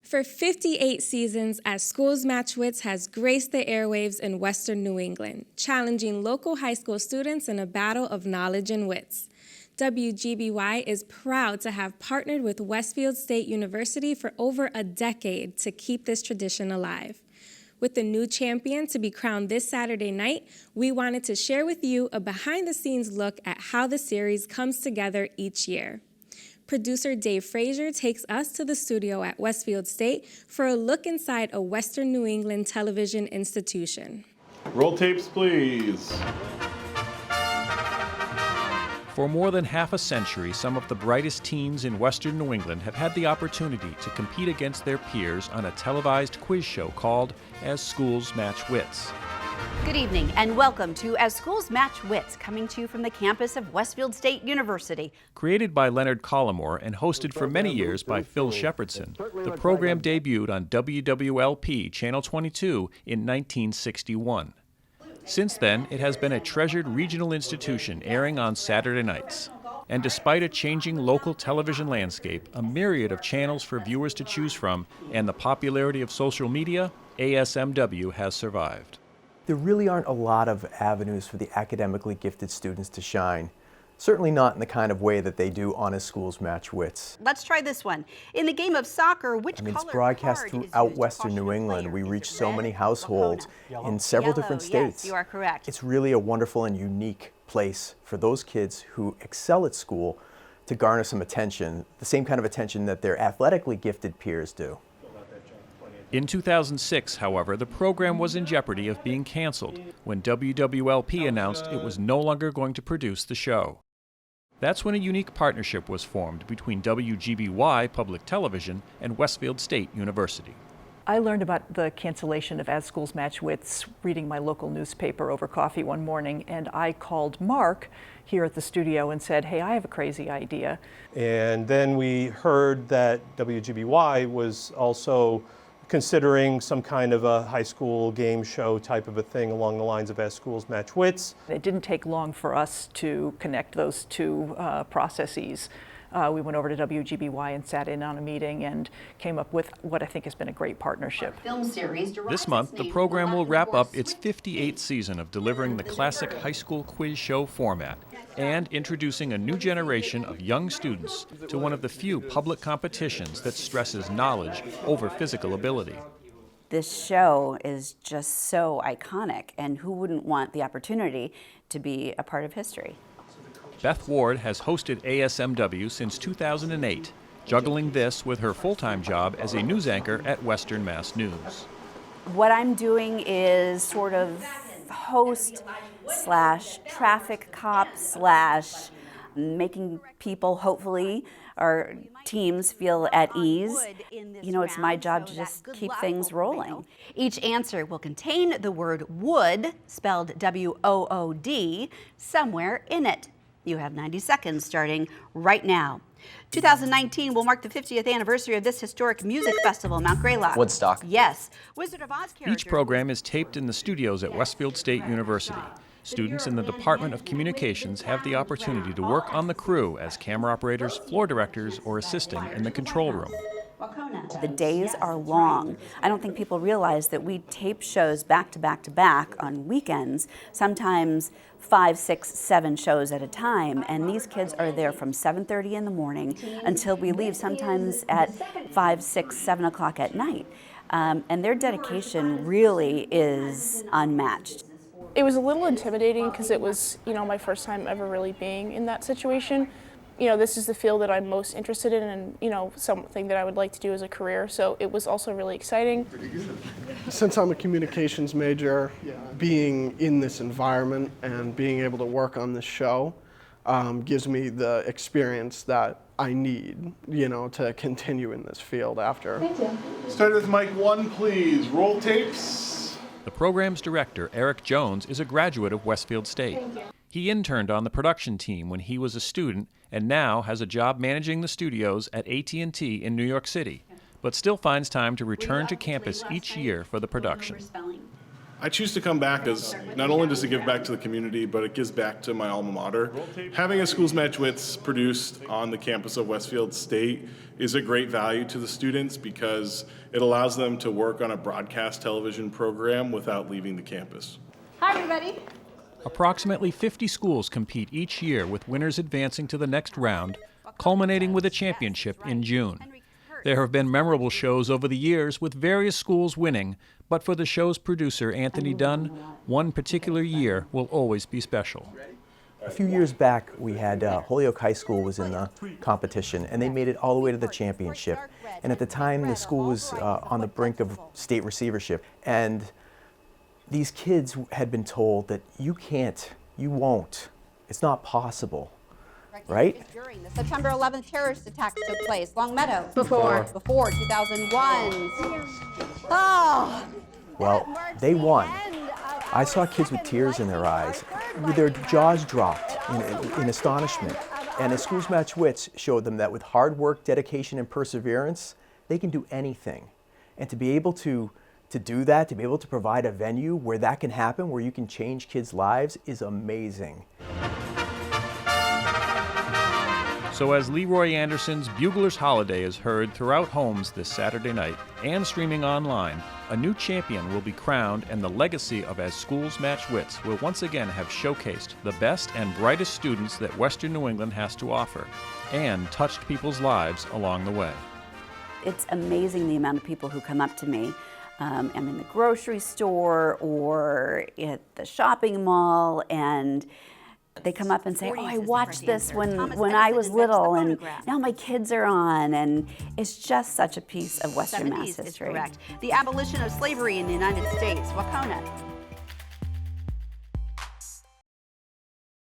For 58 seasons, As Schools Match Wits has graced the airwaves in Western New England, challenging local high school students in a battle of knowledge and wits. WGBY is proud to have partnered with Westfield State University for over a decade to keep this tradition alive. With the new champion to be crowned this Saturday night, we wanted to share with you a behind-the-scenes look at how the series comes together each year. Producer Dave Fraser takes us to the studio at Westfield State for a look inside a Western New England television institution. Roll tapes, please. For more than half a century, some of the brightest teens in Western New England have had the opportunity to compete against their peers on a televised quiz show called As Schools Match Wits. Good evening and welcome to As Schools Match Wits, coming to you from the campus of Westfield State University. Created by Leonard Collymore and hosted for many years by Phil Shepardson, the program debuted on WWLP Channel 22 in 1961. Since then, it has been a treasured regional institution airing on Saturday nights. And despite a changing local television landscape, a myriad of channels for viewers to choose from, and the popularity of social media, ASMW has survived. There really aren't a lot of avenues for the academically gifted students to shine. Certainly not in the kind of way that they do on As Schools Match Wits. Let's try this one. In the game of soccer, which color it's broadcast throughout Western New England. We reach so many households in several different states. Yes, you are correct. It's really a wonderful and unique place for those kids who excel at school to garner some attention, the same kind of attention that their athletically gifted peers do. In 2006, however, the program was in jeopardy of being canceled when WWLP announced it was no longer going to produce the show. That's when a unique partnership was formed between WGBY Public Television and Westfield State University. I learned about the cancellation of As Schools Match Wits reading my local newspaper over coffee one morning, and I called Mark here at the studio and said, hey, I have a crazy idea. And then we heard that WGBY was also considering some kind of a high school game show type of a thing along the lines of As Schools Match Wits. It didn't take long for us to connect those two processes. We went over to WGBY and sat in on a meeting and came up with what I think has been a great partnership. This month, the program will wrap up its 58th season of delivering the classic high school quiz show format and introducing a new generation of young students to one of the few public competitions that stresses knowledge over physical ability. This show is just so iconic, and who wouldn't want the opportunity to be a part of history? Beth Ward has hosted ASMW since 2008, juggling this with her full-time job as a news anchor at Western Mass News. What I'm doing is sort of host slash traffic cop slash making people, hopefully, our teams feel at ease. You know, it's my job to just keep things rolling. Each answer will contain the word would, spelled W-O-O-D, somewhere in it. You have 90 seconds starting right now. 2019 will mark the 50th anniversary of this historic music festival, Mount Greylock. Woodstock. Yes. Wizard of Oz characters. Each program is taped in the studios at Westfield State University. Students in the Department of Communications have the opportunity to work on the crew as camera operators, floor directors, or assisting in the control room. The days are long. I don't think people realize that we tape shows back to back to back on weekends, sometimes 5, 6, 7 shows at a time, and these kids are there from 7:30 in the morning until we leave, sometimes at 5, 6, 7 o'clock at night. And their dedication really is unmatched. It was a little intimidating because it was, my first time ever really being in that situation. This is the field that I'm most interested in and, something that I would like to do as a career. So it was also really exciting. Since I'm a communications major, being in this environment and being able to work on this show gives me the experience that I need, to continue in this field after. Thank you. Start with mic 1, please. Roll tapes. The program's director, Eric Jones, is a graduate of Westfield State. He interned on the production team when he was a student and now has a job managing the studios at AT&T in New York City, but still finds time to return to campus each year for the production. I choose to come back as not only does it give back to the community, but it gives back to my alma mater. Having a Schools Match Wits produced on the campus of Westfield State is a great value to the students because it allows them to work on a broadcast television program without leaving the campus. Hi, everybody. Approximately 50 schools compete each year, with winners advancing to the next round, culminating with a championship in June. There have been memorable shows over the years, with various schools winning, but for the show's producer, Anthony Dunn, one particular year will always be special. A few years back, we had Holyoke High School was in the competition, and they made it all the way to the championship. And at the time, the school was on the brink of state receivership. And these kids had been told that you can't, you won't, it's not possible, right? During the September 11th terrorist attacks took place, Long Meadow. Before 2001. Oh. Well, they won. I saw kids with tears in their eyes, with their jaws dropped in astonishment. And the Schools Match Wits showed them that with hard work, dedication, and perseverance, they can do anything. And to be able to do that, to be able to provide a venue where that can happen, where you can change kids' lives, is amazing. So as Leroy Anderson's Bugler's Holiday is heard throughout homes this Saturday night and streaming online, a new champion will be crowned, and the legacy of As Schools Match Wits will once again have showcased the best and brightest students that Western New England has to offer, and touched people's lives along the way. It's amazing the amount of people who come up to me. I'm in the grocery store or at the shopping mall, and they come up and say, oh, I watched this when I was little, and now my kids are on, and it's just such a piece of Western Mass history. Correct. The abolition of slavery in the United States, Wacona.